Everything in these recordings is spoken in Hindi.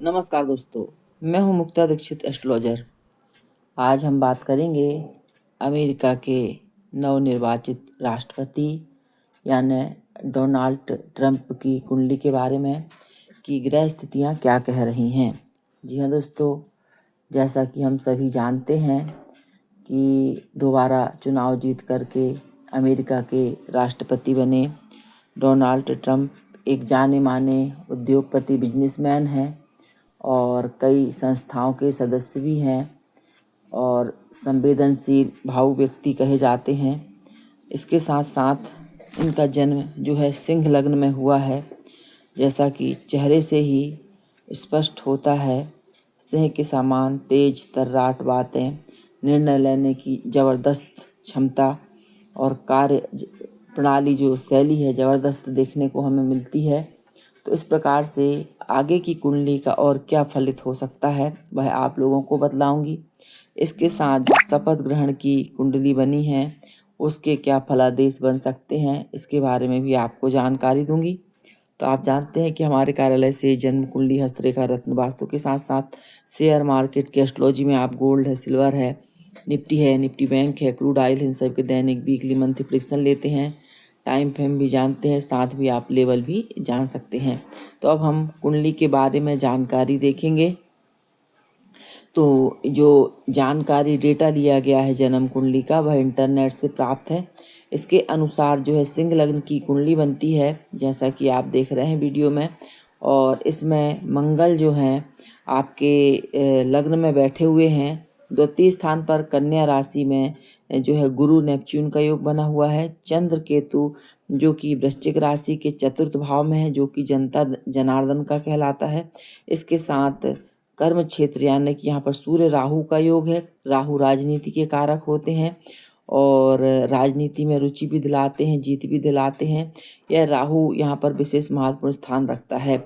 नमस्कार दोस्तों, मैं हूं मुक्ता दीक्षित एस्ट्रोलॉजर। आज हम बात करेंगे अमेरिका के नवनिर्वाचित राष्ट्रपति यानी डोनाल्ड ट्रंप की कुंडली के बारे में कि ग्रह स्थितियां क्या कह रही हैं। जी हाँ दोस्तों, जैसा कि हम सभी जानते हैं कि दोबारा चुनाव जीत करके अमेरिका के राष्ट्रपति बने डोनाल्ड ट्रंप एक जाने माने उद्योगपति बिजनेसमैन हैं और कई संस्थाओं के सदस्य भी हैं और संवेदनशील भावुक व्यक्ति कहे जाते हैं। इसके साथ साथ इनका जन्म जो है सिंह लग्न में हुआ है, जैसा कि चेहरे से ही स्पष्ट होता है। सिंह के समान तेज तर्राट बातें, निर्णय लेने की ज़बरदस्त क्षमता और कार्य प्रणाली जो शैली है ज़बरदस्त देखने को हमें मिलती है। तो इस प्रकार से आगे की कुंडली का और क्या फलित हो सकता है वह आप लोगों को बतलाऊंगी। इसके साथ जो शपथ ग्रहण की कुंडली बनी है उसके क्या फलादेश बन सकते हैं, इसके बारे में भी आपको जानकारी दूंगी। तो आप जानते हैं कि हमारे कार्यालय से जन्म कुंडली, हस्तरेखा, रत्न वास्तु के साथ साथ शेयर मार्केट की एस्ट्रोलॉजी में आप गोल्ड है, सिल्वर है, निफ्टी बैंक है, क्रूड ऑयल, इन सब के दैनिक, वीकली, मंथली प्रेडिक्शन लेते हैं। टाइम फ्रेम भी जानते हैं, साथ भी आप लेवल भी जान सकते हैं। तो अब हम कुंडली के बारे में जानकारी देखेंगे। तो जो जानकारी डेटा लिया गया है जन्म कुंडली का वह इंटरनेट से प्राप्त है। इसके अनुसार जो है सिंह लग्न की कुंडली बनती है, जैसा कि आप देख रहे हैं वीडियो में। और इसमें मंगल जो हैं आपके लग्न में बैठे हुए हैं। द्वितीय स्थान पर कन्या राशि में जो है गुरु नेपच्यून का योग बना हुआ है। चंद्र केतु जो कि वृश्चिक राशि के चतुर्थ भाव में है, जो कि जनता जनार्दन का कहलाता है। इसके साथ कर्म क्षेत्र यानी कि यहाँ पर सूर्य राहु का योग है। राहु राजनीति के कारक होते हैं और राजनीति में रुचि भी दिलाते हैं, जीत भी दिलाते हैं। यह राहु यहाँ पर विशेष महत्वपूर्ण स्थान रखता है।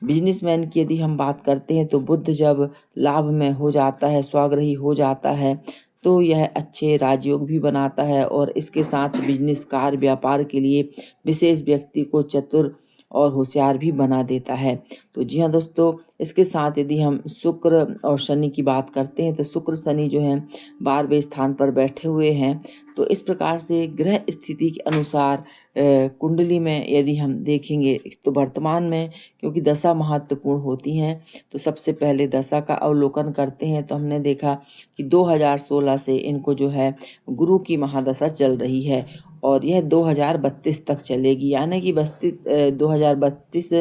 बिजनेसमैन की यदि हम बात करते हैं तो बुध जब लाभ में हो जाता है, स्वाग्रही हो जाता है, तो यह अच्छे राजयोग भी बनाता है और इसके साथ बिजनेस, कार्य, व्यापार के लिए विशेष व्यक्ति को चतुर और होशियार भी बना देता है। तो जी हाँ दोस्तों, इसके साथ यदि हम शुक्र और शनि की बात करते हैं तो शुक्र शनि जो हैं 12वें स्थान पर बैठे हुए हैं। तो इस प्रकार से ग्रह स्थिति के अनुसार कुंडली में यदि हम देखेंगे तो वर्तमान में, क्योंकि दशा महत्वपूर्ण होती हैं, तो सबसे पहले दशा का अवलोकन करते हैं। तो हमने देखा कि 2016 से इनको जो है गुरु की महादशा चल रही है और यह 2032 तक चलेगी, यानी कि 2032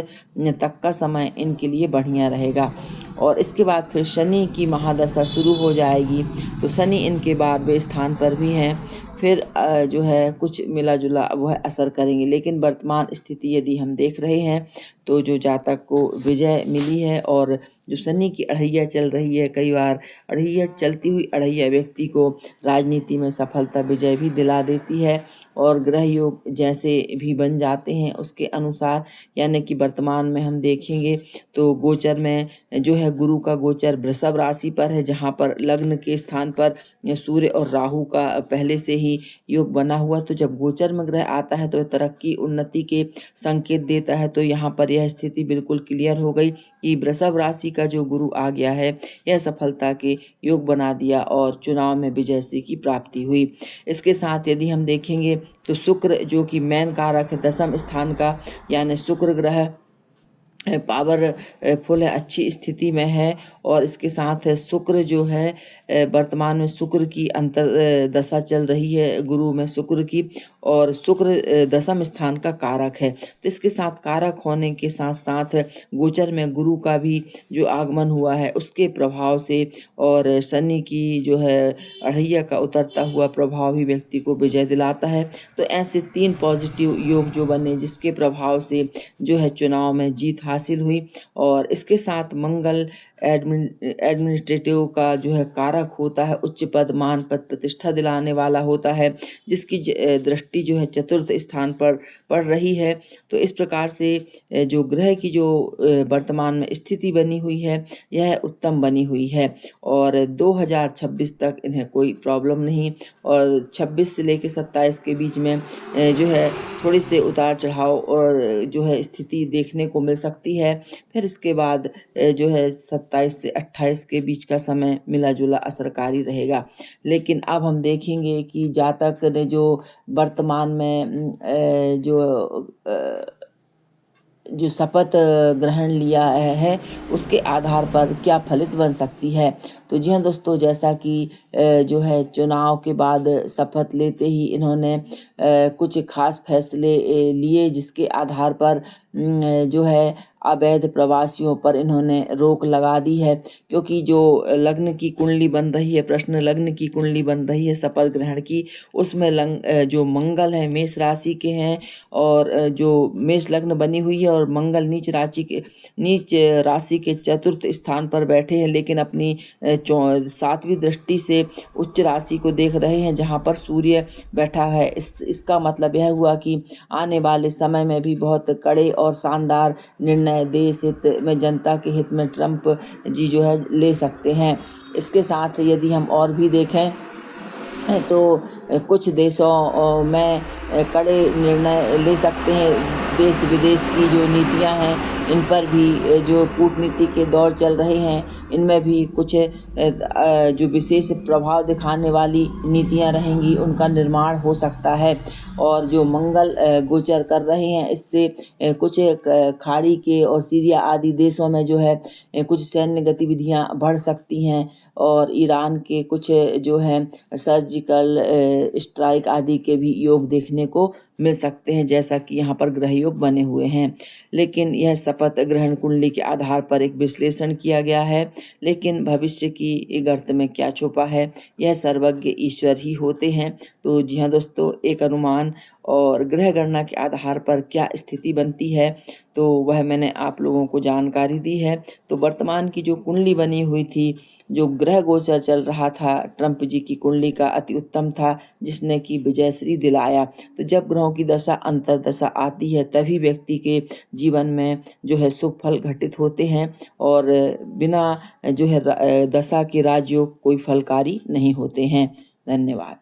तक का समय इनके लिए बढ़िया रहेगा। और इसके बाद फिर शनि की महादशा शुरू हो जाएगी। तो शनि इनके 12वें स्थान पर भी हैं, फिर जो है कुछ मिला जुला वह असर करेंगे। लेकिन वर्तमान स्थिति यदि हम देख रहे हैं तो जो जातक को विजय मिली है और जो शनि की अढ़ैया चल रही है, कई बार अढ़ैया चलती हुई अढ़ैया व्यक्ति को राजनीति में सफलता, विजय भी दिला देती है। और ग्रह योग जैसे भी बन जाते हैं उसके अनुसार, यानी कि वर्तमान में हम देखेंगे तो गोचर में जो है गुरु का गोचर वृषभ राशि पर है, जहाँ पर लग्न के स्थान पर सूर्य और राहु का पहले से ही योग बना हुआ। तो जब गोचर में ग्रह आता है तो तरक्की, उन्नति के संकेत देता है। तो यहाँ पर यह स्थिति बिल्कुल क्लियर हो गई कि वृषभ राशि का जो गुरु आ गया है यह सफलता के योग बना दिया और चुनाव में विजय से की प्राप्ति हुई। इसके साथ यदि हम देखेंगे तो शुक्र जो कि मेन कारक है दशम स्थान का, यानी शुक्र ग्रह पावरफुल है, अच्छी स्थिति में है। और इसके साथ शुक्र जो है वर्तमान में शुक्र की अंतर दशा चल रही है गुरु में शुक्र की, और शुक्र दशम स्थान का कारक है। तो इसके साथ कारक होने के साथ साथ गोचर में गुरु का भी जो आगमन हुआ है उसके प्रभाव से और शनि की जो है अढ़ैया का उतरता हुआ प्रभाव भी व्यक्ति को विजय दिलाता है। तो ऐसे 3 पॉजिटिव योग जो बने जिसके प्रभाव से जो है चुनाव में जीत हासिल हुई। और इसके साथ मंगल एडमिनिस्ट्रेटिव का जो है कारक होता है, उच्च पद, मान, पद, प्रतिष्ठा दिलाने वाला होता है, जिसकी दृष्टि दृष्टि जो है चतुर्थ स्थान पर पड़ रही है। तो इस प्रकार से जो ग्रह की जो वर्तमान में स्थिति बनी हुई है यह उत्तम बनी हुई है और 2026 तक इन्हें कोई प्रॉब्लम नहीं, और 26 से लेकर 27 के बीच में जो है थोड़ी से उतार चढ़ाव और जो है स्थिति देखने को मिल सकती है। फिर इसके बाद जो है 27 से 28 के बीच का समय मिला जुला असरकारी रहेगा। लेकिन अब हम देखेंगे कि जातक ने जो वर्तमान में जो शपथ ग्रहण लिया है उसके आधार पर क्या फलित बन सकती है। तो जी हाँ दोस्तों, जैसा कि जो है चुनाव के बाद शपथ लेते ही इन्होंने कुछ खास फैसले लिए जिसके आधार पर जो है अवैध प्रवासियों पर इन्होंने रोक लगा दी है, क्योंकि जो लग्न की कुंडली बन रही है, प्रश्न लग्न की कुंडली बन रही है शपथ ग्रहण की, उसमें जो मंगल है मेष राशि के हैं और जो मेष लग्न बनी हुई है और मंगल नीच राशि के चतुर्थ स्थान पर बैठे हैं, लेकिन अपनी 7वीं दृष्टि से उच्च राशि को देख रहे हैं जहां पर सूर्य बैठा है। इसका मतलब यह हुआ कि आने वाले समय में भी बहुत कड़े और शानदार निर्णय देश हित में, जनता के हित में ट्रंप जी जो है ले सकते हैं। इसके साथ यदि हम और भी देखें तो कुछ देशों में कड़े निर्णय ले सकते हैं। देश विदेश की जो नीतियां हैं इन पर भी जो कूटनीति के दौर चल रहे हैं इनमें भी कुछ जो विशेष प्रभाव दिखाने वाली नीतियां रहेंगी उनका निर्माण हो सकता है। और जो मंगल गोचर कर रहे हैं इससे कुछ खाड़ी के और सीरिया आदि देशों में जो है कुछ सैन्य गतिविधियां बढ़ सकती हैं और ईरान के कुछ जो है सर्जिकल स्ट्राइक आदि के भी योग देखने को मिल सकते हैं, जैसा कि यहाँ पर ग्रह योग बने हुए हैं। लेकिन यह शपथ ग्रहण कुंडली के आधार पर एक विश्लेषण किया गया है, लेकिन भविष्य की गर्त में क्या छुपा है यह सर्वज्ञ ईश्वर ही होते हैं। तो जी हाँ दोस्तों, एक अनुमान और ग्रह गणना के आधार पर क्या स्थिति बनती है तो वह मैंने आप लोगों को जानकारी दी है। तो वर्तमान की जो कुंडली बनी हुई थी, जो ग्रह गोचर चल रहा था ट्रंप जी की कुंडली का अति उत्तम था, जिसने की विजयश्री दिलाया। तो जब ग्रहों की दशा अंतर्दशा आती है तभी व्यक्ति के जीवन में जो है शुभ फल घटित होते हैं और बिना जो है दशा के राजयोग कोई फलकारी नहीं होते हैं। धन्यवाद।